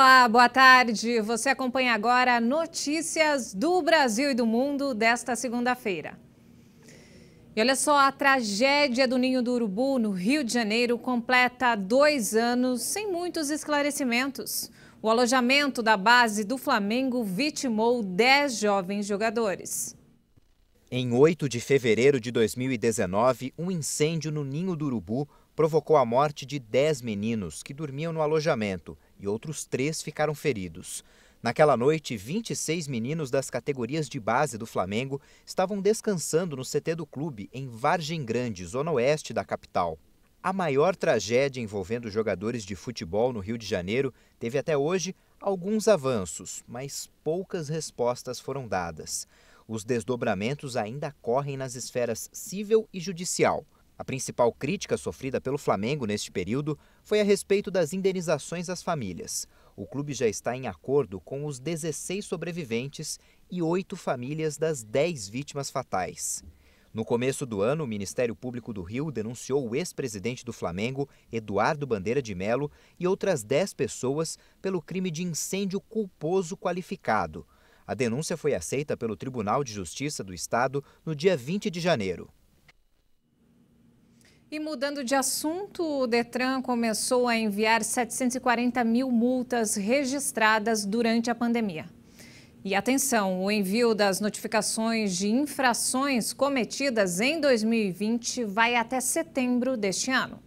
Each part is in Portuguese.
Olá, boa tarde. Você acompanha agora notícias do Brasil e do mundo desta segunda-feira. E olha só, a tragédia do Ninho do Urubu, no Rio de Janeiro, completa 2 anos sem muitos esclarecimentos. O alojamento da base do Flamengo vitimou 10 jovens jogadores. Em 8 de fevereiro de 2019, um incêndio no Ninho do Urubu provocou a morte de 10 meninos que dormiam no alojamento e outros 3 ficaram feridos. Naquela noite, 26 meninos das categorias de base do Flamengo estavam descansando no CT do clube em Vargem Grande, zona oeste da capital. A maior tragédia envolvendo jogadores de futebol no Rio de Janeiro teve até hoje alguns avanços, mas poucas respostas foram dadas. Os desdobramentos ainda correm nas esferas civil e judicial. A principal crítica sofrida pelo Flamengo neste período foi a respeito das indenizações às famílias. O clube já está em acordo com os 16 sobreviventes e 8 famílias das 10 vítimas fatais. No começo do ano, o Ministério Público do Rio denunciou o ex-presidente do Flamengo, Eduardo Bandeira de Mello, e outras 10 pessoas pelo crime de incêndio culposo qualificado. A denúncia foi aceita pelo Tribunal de Justiça do Estado no dia 20 de janeiro. E mudando de assunto, o Detran começou a enviar 740 mil multas registradas durante a pandemia. E atenção, o envio das notificações de infrações cometidas em 2020 vai até setembro deste ano.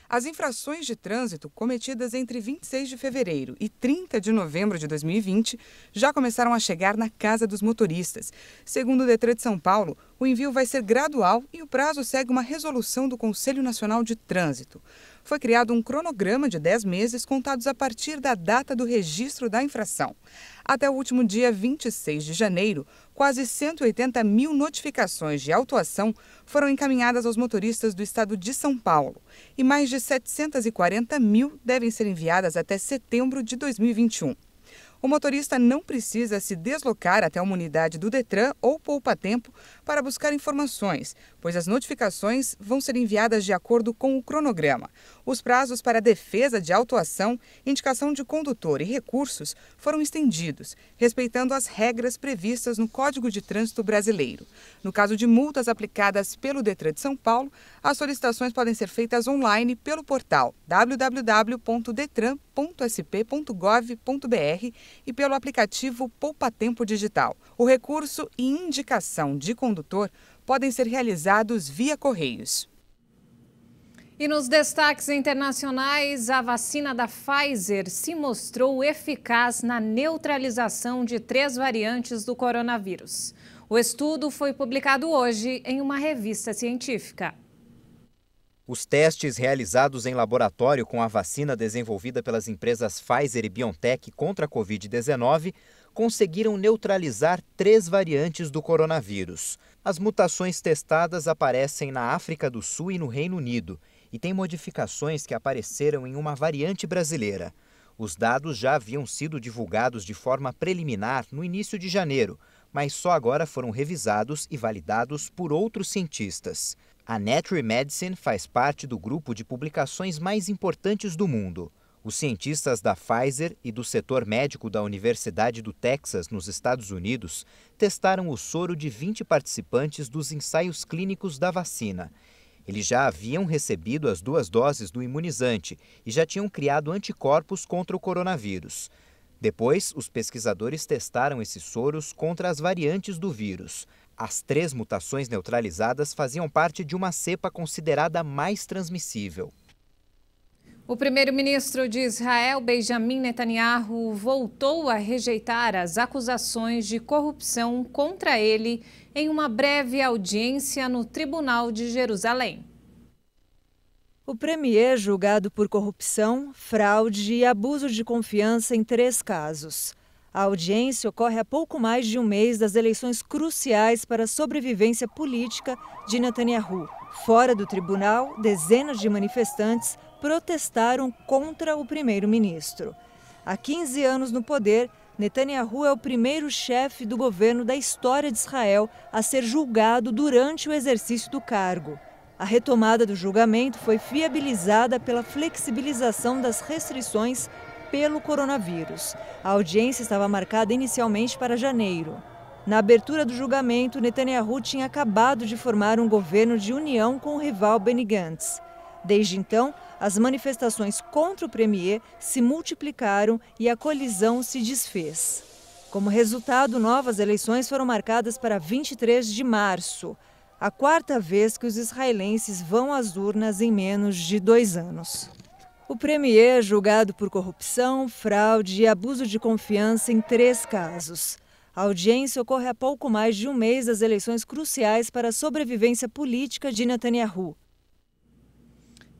As infrações de trânsito cometidas entre 26 de fevereiro e 30 de novembro de 2020 já começaram a chegar na casa dos motoristas. Segundo o Detran de São Paulo, o envio vai ser gradual e o prazo segue uma resolução do Conselho Nacional de Trânsito. Foi criado um cronograma de 10 meses contados a partir da data do registro da infração. Até o último dia 26 de janeiro, quase 180 mil notificações de autuação foram encaminhadas aos motoristas do estado de São Paulo e mais de 740 mil devem ser enviadas até setembro de 2021. O motorista não precisa se deslocar até uma unidade do Detran ou poupa-tempo para buscar informações, pois as notificações vão ser enviadas de acordo com o cronograma. Os prazos para defesa de autuação, indicação de condutor e recursos foram estendidos, respeitando as regras previstas no Código de Trânsito Brasileiro. No caso de multas aplicadas pelo Detran de São Paulo, as solicitações podem ser feitas online pelo portal www.detran.sp.gov.br e pelo aplicativo Poupa-Tempo Digital. O recurso e indicação de condutor podem ser realizados via correios. E nos destaques internacionais, a vacina da Pfizer se mostrou eficaz na neutralização de 3 variantes do coronavírus. O estudo foi publicado hoje em uma revista científica. Os testes realizados em laboratório com a vacina desenvolvida pelas empresas Pfizer e BioNTech contra a Covid-19 conseguiram neutralizar 3 variantes do coronavírus. As mutações testadas aparecem na África do Sul e no Reino Unido e têm modificações que apareceram em uma variante brasileira. Os dados já haviam sido divulgados de forma preliminar no início de janeiro, mas só agora foram revisados e validados por outros cientistas. A Nature Medicine faz parte do grupo de publicações mais importantes do mundo. Os cientistas da Pfizer e do setor médico da Universidade do Texas, nos Estados Unidos, testaram o soro de 20 participantes dos ensaios clínicos da vacina. Eles já haviam recebido as 2 doses do imunizante e já tinham criado anticorpos contra o coronavírus. Depois, os pesquisadores testaram esses soros contra as variantes do vírus. As 3 mutações neutralizadas faziam parte de uma cepa considerada mais transmissível. O primeiro-ministro de Israel, Benjamin Netanyahu, voltou a rejeitar as acusações de corrupção contra ele em uma breve audiência no Tribunal de Jerusalém. O premier julgado por corrupção, fraude e abuso de confiança em 3 casos. A audiência ocorre há pouco mais de um mês das eleições cruciais para a sobrevivência política de Netanyahu. Fora do tribunal, dezenas de manifestantes protestaram contra o primeiro-ministro. Há 15 anos no poder, Netanyahu é o primeiro chefe do governo da história de Israel a ser julgado durante o exercício do cargo. A retomada do julgamento foi viabilizada pela flexibilização das restrições pelo coronavírus. A audiência estava marcada inicialmente para janeiro. Na abertura do julgamento, Netanyahu tinha acabado de formar um governo de união com o rival Benny Gantz. Desde então, as manifestações contra o premier se multiplicaram e a colisão se desfez. Como resultado, novas eleições foram marcadas para 23 de março, a quarta vez que os israelenses vão às urnas em menos de 2 anos. O premier é julgado por corrupção, fraude e abuso de confiança em 3 casos. A audiência ocorre há pouco mais de um mês das eleições cruciais para a sobrevivência política de Netanyahu.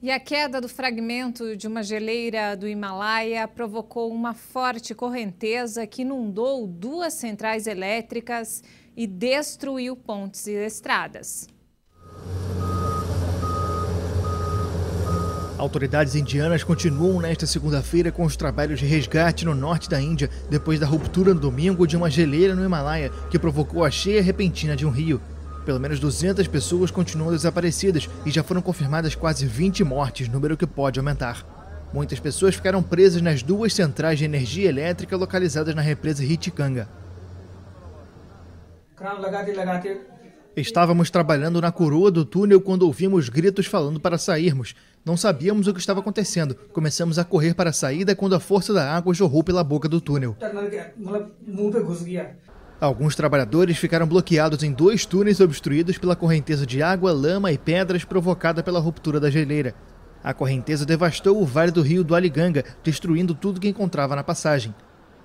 E a queda do fragmento de uma geleira do Himalaia provocou uma forte correnteza que inundou 2 centrais elétricas e destruiu pontes e estradas. Autoridades indianas continuam nesta segunda-feira com os trabalhos de resgate no norte da Índia, depois da ruptura no domingo de uma geleira no Himalaia, que provocou a cheia repentina de um rio. Pelo menos 200 pessoas continuam desaparecidas e já foram confirmadas quase 20 mortes, número que pode aumentar. Muitas pessoas ficaram presas nas 2 centrais de energia elétrica localizadas na represa Ritikanga. Estávamos trabalhando na coroa do túnel quando ouvimos gritos falando para sairmos. Não sabíamos o que estava acontecendo. Começamos a correr para a saída quando a força da água jorrou pela boca do túnel. Alguns trabalhadores ficaram bloqueados em 2 túneis obstruídos pela correnteza de água, lama e pedras provocada pela ruptura da geleira. A correnteza devastou o vale do rio do Aliganga, destruindo tudo que encontrava na passagem.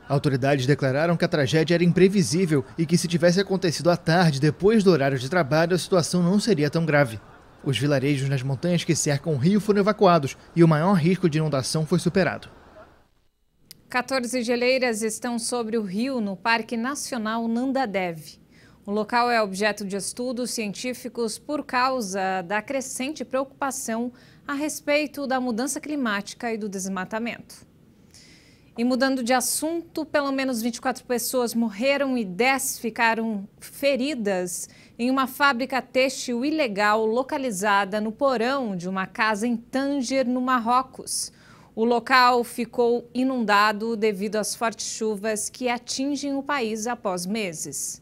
Autoridades declararam que a tragédia era imprevisível e que se tivesse acontecido à tarde, depois do horário de trabalho, a situação não seria tão grave. Os vilarejos nas montanhas que cercam o rio foram evacuados e o maior risco de inundação foi superado. 14 geleiras estão sobre o rio no Parque Nacional Nanda Devi. O local é objeto de estudos científicos por causa da crescente preocupação a respeito da mudança climática e do desmatamento. E mudando de assunto, pelo menos 24 pessoas morreram e 10 ficaram feridas em uma fábrica têxtil ilegal localizada no porão de uma casa em Tanger, no Marrocos. O local ficou inundado devido às fortes chuvas que atingem o país após meses.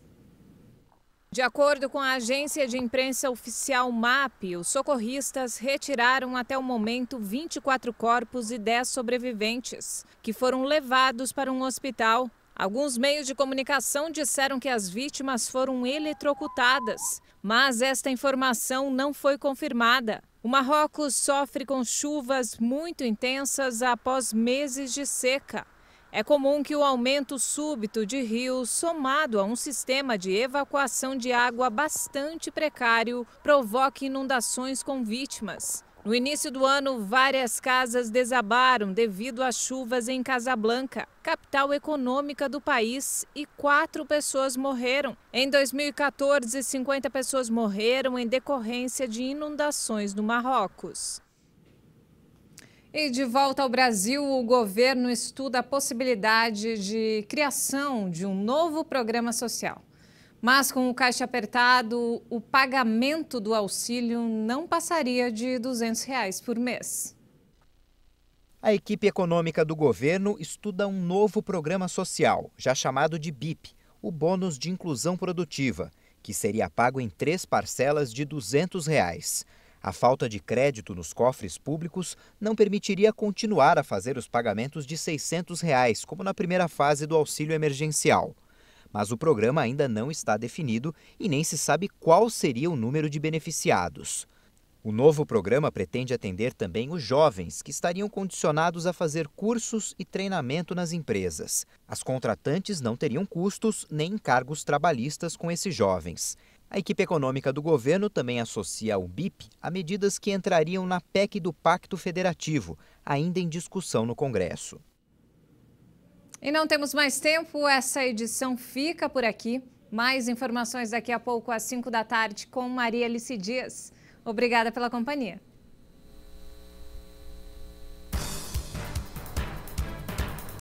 De acordo com a agência de imprensa oficial MAP, os socorristas retiraram até o momento 24 corpos e 10 sobreviventes, que foram levados para um hospital. Alguns meios de comunicação disseram que as vítimas foram eletrocutadas, mas esta informação não foi confirmada. O Marrocos sofre com chuvas muito intensas após meses de seca. É comum que o aumento súbito de rios, somado a um sistema de evacuação de água bastante precário, provoque inundações com vítimas. No início do ano, várias casas desabaram devido às chuvas em Casablanca, capital econômica do país, e 4 pessoas morreram. Em 2014, 50 pessoas morreram em decorrência de inundações no Marrocos. E de volta ao Brasil, o governo estuda a possibilidade de criação de um novo programa social. Mas com o caixa apertado, o pagamento do auxílio não passaria de R$ 200 por mês. A equipe econômica do governo estuda um novo programa social, já chamado de BIP, o Bônus de Inclusão Produtiva, que seria pago em 3 parcelas de R$ 200. A falta de crédito nos cofres públicos não permitiria continuar a fazer os pagamentos de R$ 600, como na primeira fase do auxílio emergencial. Mas o programa ainda não está definido e nem se sabe qual seria o número de beneficiados. O novo programa pretende atender também os jovens, que estariam condicionados a fazer cursos e treinamento nas empresas. As contratantes não teriam custos nem encargos trabalhistas com esses jovens. A equipe econômica do governo também associa o BIP a medidas que entrariam na PEC do Pacto Federativo, ainda em discussão no Congresso. E não temos mais tempo, essa edição fica por aqui. Mais informações daqui a pouco às 5 da tarde com Maria Alice Dias. Obrigada pela companhia.